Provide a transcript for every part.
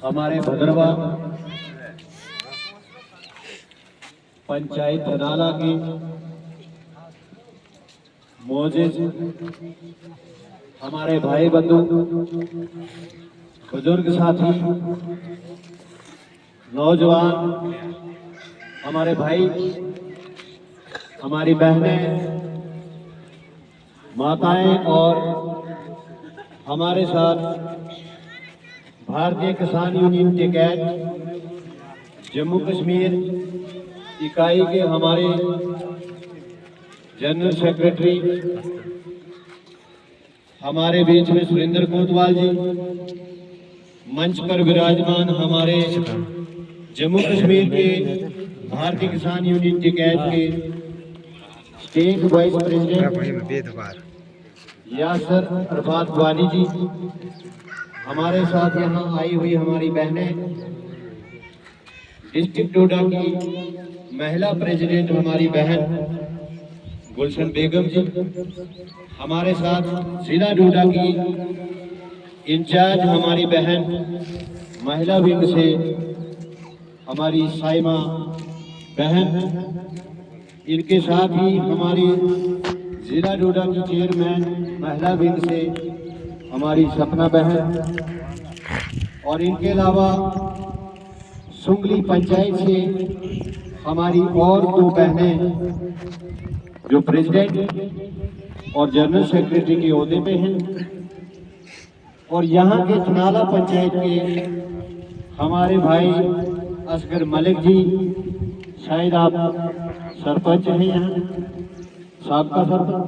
हमारे भद्रवा पंचायत नाला के मौजूद हमारे भाई बंधु, बुजुर्ग साथी, नौजवान, हमारे भाई, हमारी बहनें, माताएं और हमारे साथ भारतीय किसान यूनियन टिकैत जम्मू कश्मीर इकाई के हमारे जनरल सेक्रेटरी हमारे बीच में सुरेंद्र कोतवाल जी, मंच पर विराजमान हमारे जम्मू कश्मीर के भारतीय किसान यूनियन टिकैत के स्टेट वाइस प्रेसिडेंट यासर अरफात वानी जी, हमारे साथ यहाँ आई हुई हमारी बहनें, डिस्ट्रिक्ट डोडा की महिला प्रेसिडेंट हमारी बहन गुलशन बेगम जी, हमारे साथ जिला डोडा की इंचार्ज हमारी बहन महिला विंग से हमारी साइमा बहन, इनके साथ ही हमारी जिला डोडा की चेयरमैन महिला विंग से हमारी सपना बहन, और इनके अलावा सुंगली पंचायत से हमारी और दो बहनें जो प्रेसिडेंट और जनरल सेक्रेटरी के ओहदे पे हैं, और यहाँ के थनाला पंचायत के हमारे भाई असगर मलिक जी, शायद आप सरपंच हैं यहाँ, साबका सरपंच।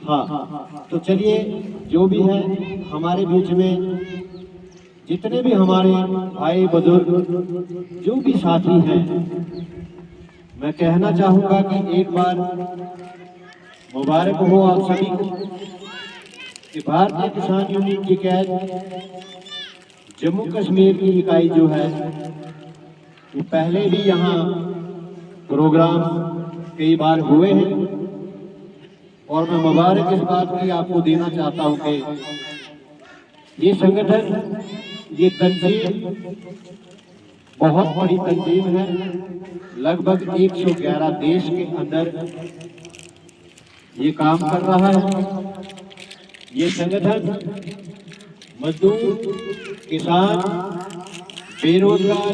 हाँ, तो चलिए, जो भी है हमारे बीच में जितने भी हमारे भाई बुजुर्ग जो भी साथी हैं, मैं कहना चाहूँगा कि एक बार मुबारक हो आप सभी को कि भारतीय किसान यूनियन टिकैत जम्मू कश्मीर की इकाई जो है वो पहले भी यहाँ प्रोग्राम कई बार हुए हैं, और मैं मुबारक इस बात की आपको देना चाहता हूँ कि ये संगठन, ये तंजीम बहुत बड़ी तंजीम है। लगभग 111 देश के अंदर ये काम कर रहा है। ये संगठन मजदूर, किसान, बेरोजगार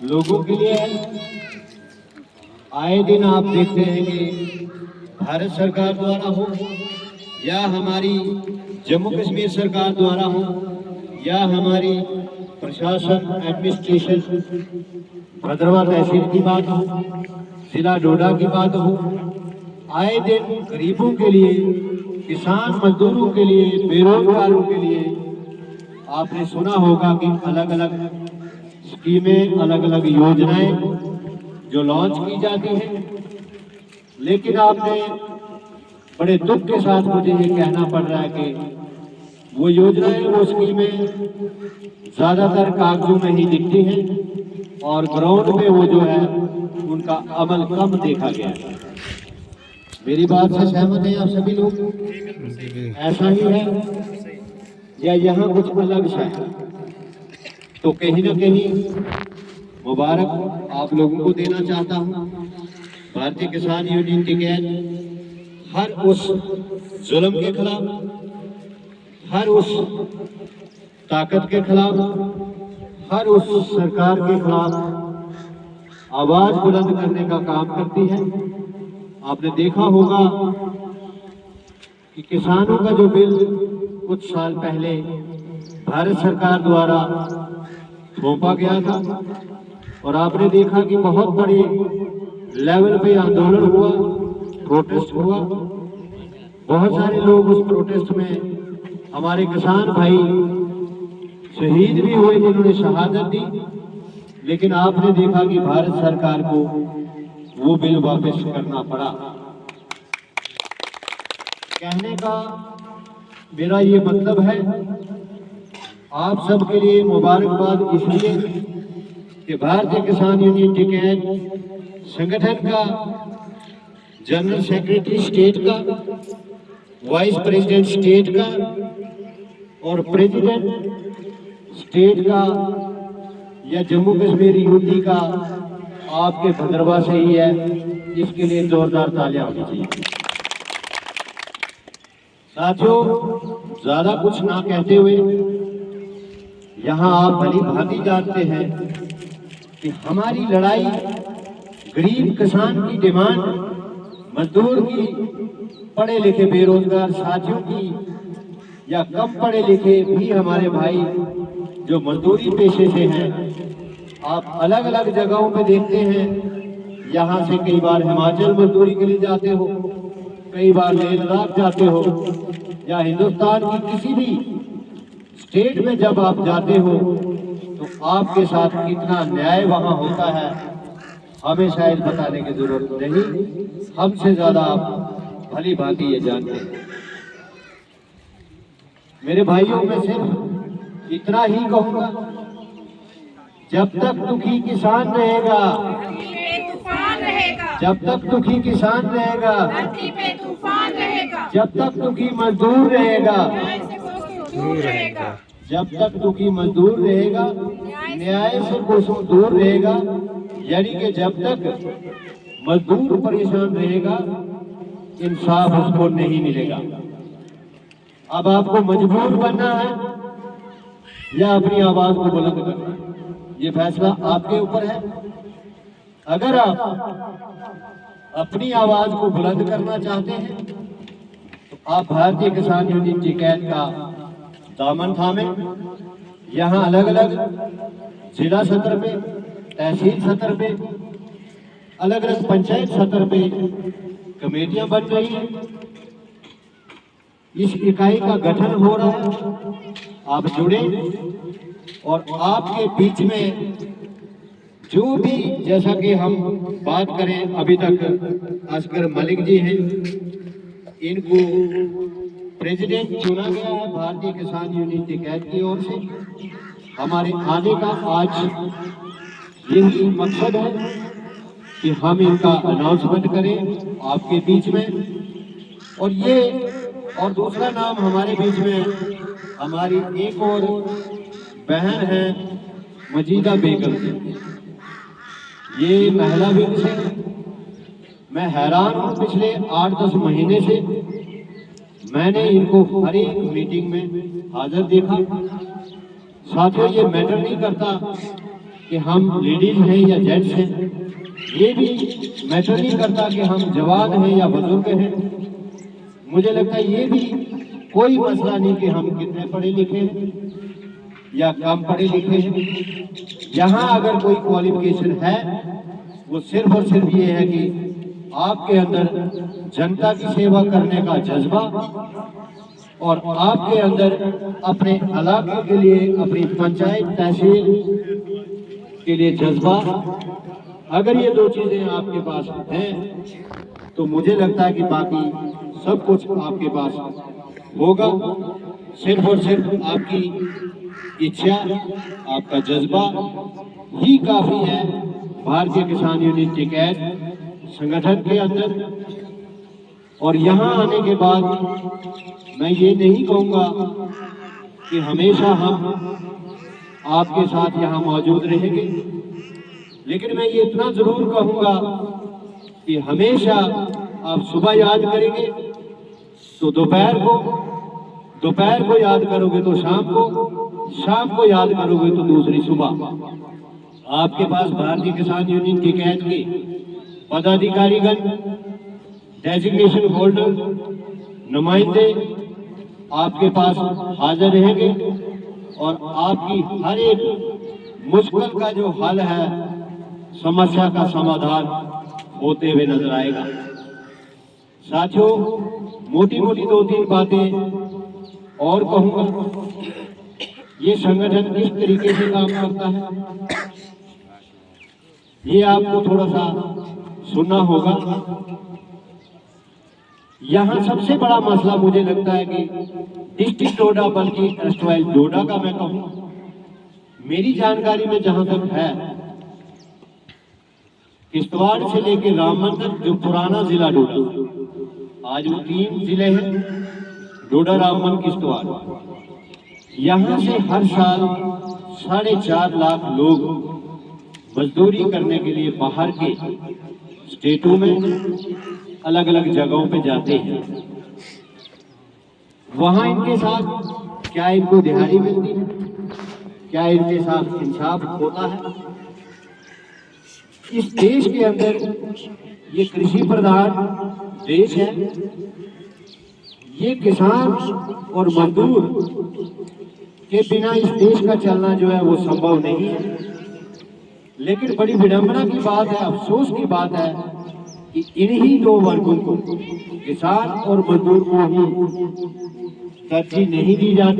लोगों के लिए है। आए दिन आप देखते हैं कि भारत सरकार द्वारा हो या हमारी जम्मू कश्मीर सरकार द्वारा हो या हमारी प्रशासन एडमिनिस्ट्रेशन भद्रवा तहसील की बात हो, जिला डोडा की बात हो, आए दिन गरीबों के लिए, किसान मजदूरों के लिए, बेरोजगारों के लिए आपने सुना होगा कि अलग अलग स्कीमें, अलग अलग योजनाएं जो लॉन्च की जाती हैं। लेकिन आपने बड़े दुख के साथ मुझे ये कहना पड़ रहा है कि वो योजनाएं, वो स्कीमें ज्यादातर कागजों में ही दिखती हैं और ग्राउंड पे वो जो है उनका अमल कम देखा गया है। मेरी बात से सहमत हैं आप सभी लोग? ऐसा ही है या यहाँ कुछ अलग सा है? तो कहीं ना कहीं मुबारक आप लोगों को देना चाहता हूँ। भारतीय किसान यूनियन टिकैत हर उस जुल्म के खिलाफ, हर उस ताकत के खिलाफ, हर उस सरकार के खिलाफ आवाज बुलंद करने का काम करती है। आपने देखा होगा कि किसानों का जो बिल कुछ साल पहले भारत सरकार द्वारा थोपा गया था, और आपने देखा कि बहुत बड़े लेवल पे आंदोलन हुआ, प्रोटेस्ट हुआ। बहुत सारे लोग उस प्रोटेस्ट में, हमारे किसान भाई शहीद भी हुए जिन्होंने शहादत दी। लेकिन आपने देखा कि भारत सरकार को वो बिल वापस करना पड़ा। कहने का मेरा ये मतलब है, आप सबके लिए मुबारकबाद इसलिए कि भारतीय किसान यूनियन टिकैत संगठन का जनरल सेक्रेटरी स्टेट का, वाइस प्रेसिडेंट स्टेट का, और प्रेसिडेंट स्टेट का या जम्मू कश्मीर यूटी का आपके भद्रवा से ही है, इसके लिए जोरदार तालियां होनी चाहिए। साथियों, ज्यादा कुछ ना कहते हुए, यहाँ आप भली भांति जानते हैं कि हमारी लड़ाई गरीब किसान की डिमांड, मजदूर की, पढ़े लिखे बेरोजगार साथियों की या कम पढ़े लिखे भी हमारे भाई जो मजदूरी पेशे से हैं, आप अलग अलग जगहों पे देखते हैं। यहाँ से कई बार हिमाचल मजदूरी के लिए जाते हो, कई बार लेह लद्दाख जाते हो, या हिंदुस्तान की किसी भी स्टेट में जब आप जाते हो तो आपके साथ कितना न्याय वहाँ होता है हमें शायद बताने की जरूरत नहीं, हमसे ज्यादा आप भली भांति ये जानते हैं। मेरे भाइयों, में सिर्फ इतना ही कहूंगा, जब तक दुखी किसान रहेगा, जब तक दुखी किसान रहेगा, जब तक दुखी मजदूर रहेगा, जब तक दुखी मजदूर रहेगा, न्याय से कोसों दूर रहेगा, यानी कि जब तक मजदूर परेशान रहेगा, इंसाफ उसको नहीं मिलेगा। अब आपको मजबूर बनना है या अपनी आवाज को बुलंद करना है, ये फैसला आपके ऊपर है। अगर आप अपनी आवाज को बुलंद करना चाहते हैं तो आप भारतीय किसान यूनियन टिकैत का दामन थामे। यहाँ अलग अलग जिला सत्र पे, तहसील सत्र पे, अलग अलग पंचायत सत्र पे कमेटियां बन रही हैं, इस इकाई का गठन हो रहा है। आप जुड़े और आपके बीच में जो भी, जैसा कि हम बात करें, अभी तक असगर मलिक जी हैं, इनको प्रेसिडेंट चुना गया है भारतीय किसान यूनियन टिकैत की ओर से। हमारे आने का आज यही मकसद है कि हम इनका अनाउंसमेंट करें आपके बीच में। और दूसरा नाम हमारे बीच में हमारी एक और बहन है मजीदा बेगम, ये महिला विंग से। मैं हैरान हूँ, पिछले 8-10 महीने से मैंने इनको हर एक मीटिंग में हाजिर देखा। साथियों, ये मैटर नहीं करता कि हम लेडीज हैं या जेंट्स हैं, ये भी मैटर नहीं करता कि हम जवान हैं या बुजुर्ग हैं। मुझे लगता है ये भी कोई मसला नहीं कि हम कितने पढ़े लिखे हैं या कम पढ़े लिखे हैं। यहाँ अगर कोई क्वालिफिकेशन है, वो सिर्फ और सिर्फ ये है कि आपके अंदर जनता की सेवा करने का जज्बा और आपके अंदर अपने इलाके के लिए, अपनी पंचायत तहसील के लिए जज्बा। अगर ये दो चीजें आपके पास हैं तो मुझे लगता है कि बाकी सब कुछ आपके पास होगा। सिर्फ और सिर्फ आपकी इच्छा, आपका जज्बा ही काफी है भारतीय किसान यूनियन टिकैत संगठन के अंदर। और यहाँ आने के बाद मैं ये नहीं कहूँगा कि हमेशा हम आपके साथ यहाँ मौजूद रहेंगे, लेकिन मैं ये इतना जरूर कहूँगा कि हमेशा आप सुबह याद करेंगे तो दोपहर को याद करोगे तो शाम को याद करोगे तो दूसरी सुबह। आपके पास भारतीय किसान यूनियन टिकैत के पदाधिकारीगण, डेजिग्नेशन होल्डर, नुमाइंदे आपके पास हाजिर रहेंगे और आपकी हर एक मुश्किल का जो हल है, समस्या का समाधान होते हुए नजर आएगा। साथियों, मोटी मोटी 2-3 बातें और कहूंगा। ये संगठन किस तरीके से काम करता है, ये आपको थोड़ा सा सुनना होगा। यहाँ सबसे बड़ा मसला मुझे लगता है कि डिस्ट्रिक्ट डोडा, बल्कि एस्टवाइल डोडा का मैं कहूँ, मेरी जानकारी में जहां तक है, किश्तवाड़ से लेकर रामबन तक जो पुराना जिला डोडा, आज वो 3 जिले हैं, डोडा, रामबन, किश्तवाड़। यहाँ से हर साल 4.5 लाख लोग मजदूरी करने के लिए बाहर के स्टेटों में अलग अलग जगहों पे जाते हैं। वहां इनके साथ क्या इनको दिहाड़ी मिलती है, क्या इनके साथ इंसाफ होता है? इस देश के अंदर ये कृषि प्रधान देश है, ये किसान और मजदूर के बिना इस देश का चलना जो है वो संभव नहीं है। लेकिन बड़ी विडंबना की बात है, अफसोस की बात है कि इन्हीं दो वर्गों को, किसान और मजदूर को ही तरजीह नहीं दी जाती।